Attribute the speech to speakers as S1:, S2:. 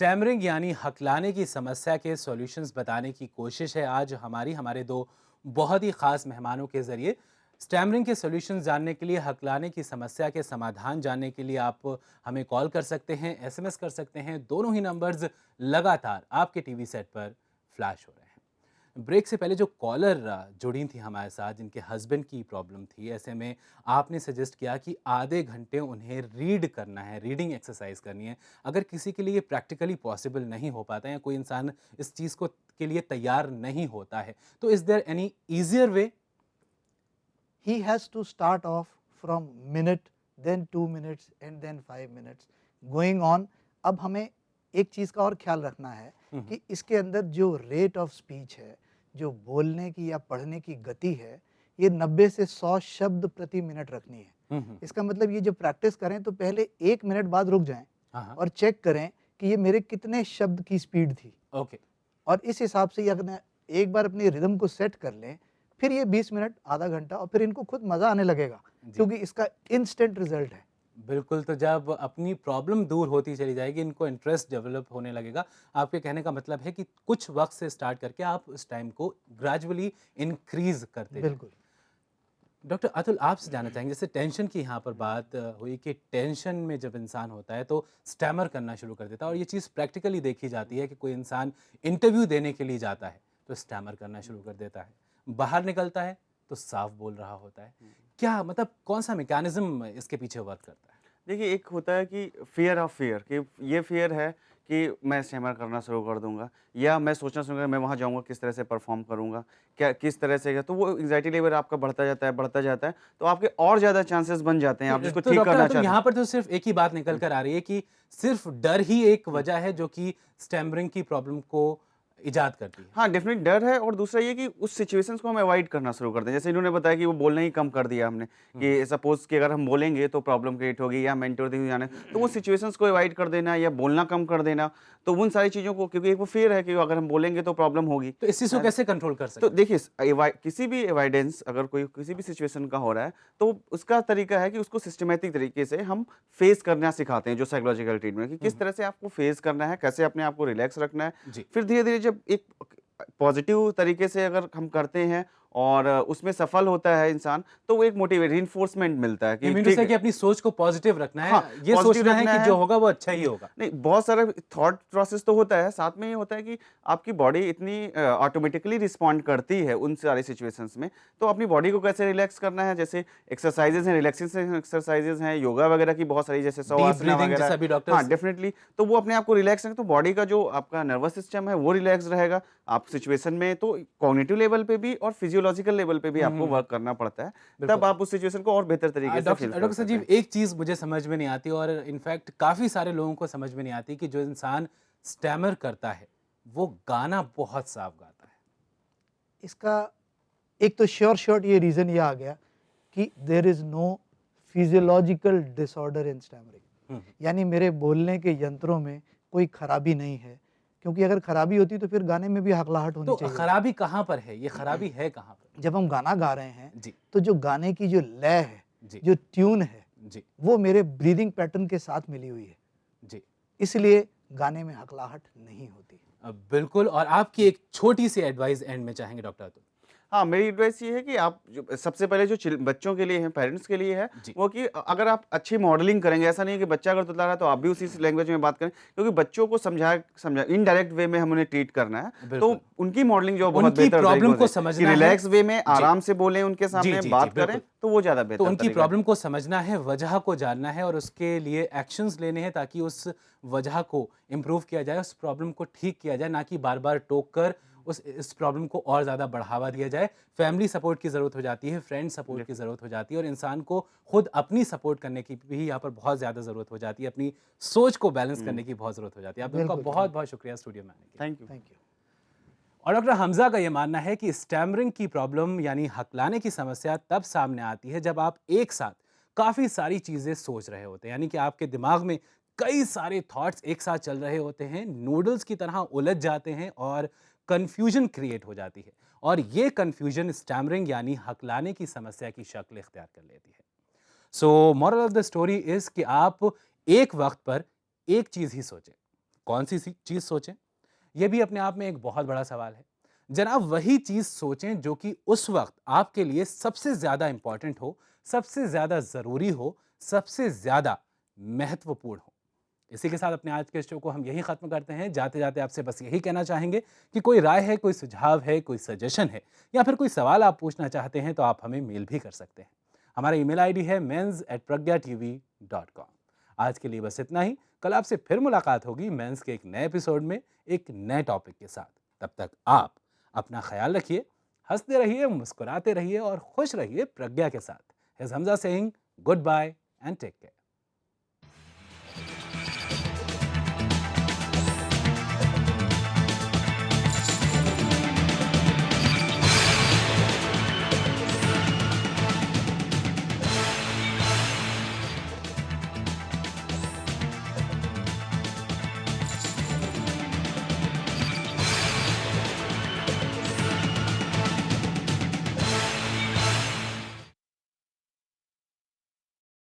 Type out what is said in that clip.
S1: Stammering यानी हकलाने की समस्या के सॉल्यूशंस बताने की कोशिश है आज हमारे दो बहुत ही खास मेहमानों के जरिए। स्टैमरिंग के सॉल्यूशंस जानने के लिए, हकलाने की समस्या के समाधान जानने के लिए आप हमें कॉल कर सकते हैं, एसएमएस कर सकते हैं। दोनों ही नंबर्स लगातार आपके टीवी सेट पर फ्लैश हो रहे हैं। ब्रेक से पहले जो कॉलर जुड़ी थी हमारे साथ, जिनके हस्बैंड की प्रॉब्लम थी, ऐसे में आपने सजेस्ट किया कि आधे घंटे उन्हें रीड करना है, रीडिंग एक्सरसाइज करनी है। अगर किसी के लिए ये प्रैक्टिकली पॉसिबल नहीं हो पाता है या कोई इंसान इस चीज़ को के लिए तैयार नहीं होता है, तो is there any easier way?
S2: He has to start off from minute, then 2 minutes and then 5 minutes going on. अब हमें एक चीज़ का और ख्याल रखना है कि इसके अंदर जो रेट ऑफ स्पीच है, जो बोलने की या पढ़ने की गति है, ये 90 से 100 शब्द प्रति मिनट रखनी है। इसका मतलब ये जब प्रैक्टिस करें तो पहले 1 मिनट बाद रुक जाएं
S1: हाँ।
S2: और चेक करें कि ये मेरे कितने शब्द की स्पीड थी,
S1: ओके।
S2: और इस हिसाब से ये अगर एक बार अपनी रिदम को सेट कर लें, फिर ये 20 मिनट, आधा घंटा, और फिर इनको खुद मज़ा आने लगेगा क्योंकि इसका इंस्टेंट रिजल्ट है।
S1: बिल्कुल, तो जब अपनी प्रॉब्लम दूर होती चली जाएगी, इनको इंटरेस्ट डेवलप होने लगेगा। आपके कहने का मतलब है कि कुछ वक़्त से स्टार्ट करके आप उस टाइम को ग्रेजुअली इंक्रीज़ करते जाएँ।
S2: बिल्कुल।
S1: डॉक्टर अतुल, आपसे जानना चाहेंगे, जैसे टेंशन की यहाँ पर बात हुई कि टेंशन में जब इंसान होता है तो स्टैमर करना शुरू कर देता है, और ये चीज़ प्रैक्टिकली देखी जाती है कि कोई इंसान इंटरव्यू देने के लिए जाता है तो स्टैमर करना शुरू कर देता है, बाहर निकलता है तो साफ बोल रहा होता है। क्या मतलब, कौन सा मैकेनिज्म इसके पीछे वर्क करता है?
S3: देखिए, एक होता है कि फ़ियर ऑफ फ़ियर, कि ये फ़ियर है कि मैं स्टैमर करना शुरू कर दूँगा, या मैं सोचना शुरू करूँगा मैं वहाँ जाऊँगा किस तरह से परफ़ॉर्म करूँगा, क्या किस तरह से, तो वो एंग्ज़ायटी लेवल आपका बढ़ता जाता है, तो आपके और ज़्यादा चांसेस बन जाते हैं, आप जिसको
S1: तो
S3: ठीक
S1: डॉक्टर
S3: करना
S1: अतुल,
S3: चाहते हैं।
S1: यहाँ पर तो सिर्फ एक ही बात निकल कर आ रही है कि सिर्फ डर ही एक वजह है जो कि स्टैमरिंग की प्रॉब्लम को इजाद करती है।
S3: हाँ, डेफ़िनिट डर है, और दूसरा ये कि उस सिचुएशंस को हम अवॉइड करना शुरू कर दें। जैसे इन्होंने बताया कि वो बोलना ही कम कर दिया हमने, कि सपोज़ कि अगर हम बोलेंगे तो प्रॉब्लम क्रिएट होगी, या मेंटर दिन जाना है, तो वो सिचुएशंस को अवॉइड कर देना या बोलना कम कर देना। तो उन सारी चीज़ों को, क्योंकि एक वो फ़ियर है कि अगर हम बोलेंगे तो प्रॉब्लम होगी।
S1: तो इस चीज़ को कैसे कंट्रोल कर
S3: तो
S1: सकते हैं?
S3: देखिए, किसी भी एविडेंस अगर कोई किसी भी सिचुएशन का हो रहा है, तो उसका तरीका है कि उसको सिस्टमैटिक तरीके से हम फेस करना सिखाते हैं, जो साइकोलॉजिकल ट्रीटमेंट, कि किस तरह से आपको फेस करना है, कैसे अपने आप को रिलैक्स रखना है।
S1: जी।
S3: फिर धीरे-धीरे जब एक पॉजिटिव तरीके से अगर हम करते हैं और उसमें सफल होता है इंसान, तो वो एक रिइंफोर्समेंट मिलता है
S1: यू
S3: कि
S1: मीन टू
S3: ठीक
S1: से कि
S3: है।
S1: अपनी सोच को पॉजिटिव रखना है,
S3: हाँ,
S1: ये
S3: पॉज़िटिव
S1: सोचना है
S3: रखना
S1: कि
S3: है।
S1: जो होगा वो अच्छा ही होगा।
S3: नहीं, बहुत सारा थॉट प्रोसेस तो होता है, साथ में ये होता है कि आपकी बॉडी इतनी ऑटोमेटिकली रिस्पॉन्ड करती है उन सारी सिचुएशंस में, तो अपनी बॉडी को कैसे रिलैक्स करना है, जैसे एक्सरसाइज़ेज़ हैं, रिलैक्सेशन एक्सरसाइज़ेज़ हैं, योगा वगैरह की बहुत सारी, जैसे
S1: डीप
S3: शवासना
S1: ब्रीथिंग
S3: वगैरह।
S1: जैसा भी
S3: हाँ,
S1: डॉक्टर्स।
S3: डेफ़िनिटली, तो वो अपने आप को रिलैक्स रखें, तो बॉडी का जो आपका नर्वस सिस्टम है, वो रिलैक्स रहेगा। आप सिचुएशन में तो कॉग्निटिव लेवल पे भी और फिजियोलॉजिकल लेवल पे भी आपको वर्क करना पड़ता है, तब
S1: बिल्कुल।
S3: आप उस सिचुएशन को और बेहतर तरीके से फ़ील
S1: डॉक्टर
S3: कर
S1: डॉक्टर
S3: सकते
S1: संजीव,
S3: हैं।
S1: एक चीज़ मुझे समझ में नहीं आती, और इनफैक्ट काफ़ी सारे लोगों को समझ में नहीं आती, कि जो इंसान स्टैमर करता है वो गाना बहुत साफ गाता है।
S2: इसका एक तो श्योर ये रीज़न ये आ गया कि there is no physiological disorder in stammering, यानी मेरे बोलने के यंत्रों में कोई खराबी नहीं है, क्योंकि अगर खराबी होती तो फिर गाने में भी हकलाहट होनी
S1: तो
S2: चाहिए थी।
S1: खराबी कहाँ पर है? ये खराबी है कहाँ पर?
S2: जब हम गाना गा रहे हैं
S1: जी।
S2: तो जो गाने की जो लय है,
S1: जी।
S2: जो ट्यून है,
S1: जी।
S2: वो मेरे ब्रीदिंग पैटर्न के साथ मिली हुई है,
S1: जी।
S2: इसलिए गाने में हकलाहट नहीं होती।
S1: बिल्कुल। और आपकी एक छोटी सी एडवाइस एंड में चाहेंगे डॉक्टर अतुल?
S3: हाँ, मेरी एडवाइस ये है कि आप जो सबसे पहले जो बच्चों के लिए है, पेरेंट्स के लिए है,
S1: जी।
S3: वो कि अगर आप अच्छी मॉडलिंग करेंगे, ऐसा नहीं है कि बच्चा अगर तुतला रहा है तो आप भी उसी लैंग्वेज में बात करें, क्योंकि बच्चों को समझा इनडायरेक्ट वे में हम उन्हें ट्रीट करना है, तो
S1: बिल्कुल।
S3: उनकी मॉडलिंग जो बहुत
S1: उनकी
S3: बेहतर
S1: प्रॉब्लम
S3: तरीकों
S1: को
S3: से, कि
S1: समझना है।
S3: रिलैक्स वे में
S1: जी।
S3: आराम से बोलें, उनके
S1: जी,
S3: सामने
S1: जी, जी,
S3: बात करें,
S1: बिल्कुल।
S3: तो वो ज़्यादा
S1: तो
S3: बेहतर
S1: उनकी
S3: तरीका है।
S1: प्रॉब्लम को समझना है, वजह को जानना है, और उसके लिए एक्शंस लेने हैं ताकि उस वजह को इम्प्रूव किया जाए, उस प्रॉब्लम को ठीक किया जाए, ना कि बार-बार टोक कर इस प्रॉब्लम को और ज़्यादा बढ़ावा दिया जाए। फैमिली सपोर्ट की ज़रूरत हो जाती है, फ्रेंड सपोर्ट की ज़रूरत हो जाती है, और इंसान को खुद अपनी सपोर्ट करने की भी यहाँ पर बहुत ज़्यादा ज़रूरत हो जाती है, अपनी सोच को बैलेंस करने की बहुत ज़रूरत हो जाती है। आप दोनों का
S2: बिल्कुल।
S1: बहुत-बहुत शुक्रिया स्टूडियो में आने के लिए।
S3: Thank you.
S2: Thank you.
S1: और डॉक्टर हमजा का ये मानना है कि स्टैमरिंग की प्रॉब्लम यानी हकलाने की समस्या तब सामने आती है जब आप एक साथ काफ़ी सारी चीज़ें सोच रहे होते हैं, यानी कि आपके दिमाग में कई सारे थॉट्स एक साथ चल रहे होते हैं, नूडल्स की तरह उलझ जाते हैं और कन्फ्यूजन क्रिएट हो जाती है, और ये कन्फ्यूजन स्टैमरिंग यानी हकलाने की समस्या की शक्ल इख्तियार कर लेती है। So moral of the story is कि आप एक वक्त पर एक चीज़ ही सोचें, कौन सी चीज़ सोचें? ये भी अपने आप में एक बहुत बड़ा सवाल है। जनाब वही चीज़ सोचें जो कि उस वक्त आपके लिए सबसे ज़्यादा इम्पॉर्टेंट हो, सबसे ज़्यादा ज़रूरी हो, सबसे ज़्यादा महत्वपूर्ण हो। इसी के साथ अपने आज के शो को हम यहीं ख़त्म करते हैं। जाते-जाते आपसे बस यही कहना चाहेंगे कि कोई राय है, कोई सुझाव है, कोई सजेशन है या फिर कोई सवाल आप पूछना चाहते हैं तो आप हमें मेल भी कर सकते हैं। हमारा ईमेल आईडी है mens@pragya.tv.com। आज के लिए बस इतना ही। कल आपसे फिर मुलाकात होगी मेंस के एक नए एपिसोड में एक नए टॉपिक के साथ। तब तक आप अपना ख्याल रखिए, हंसते रहिए, मुस्कुराते रहिए और खुश रहिए प्रज्ञा के साथ। हिज Hamza Singh, good bye and take care.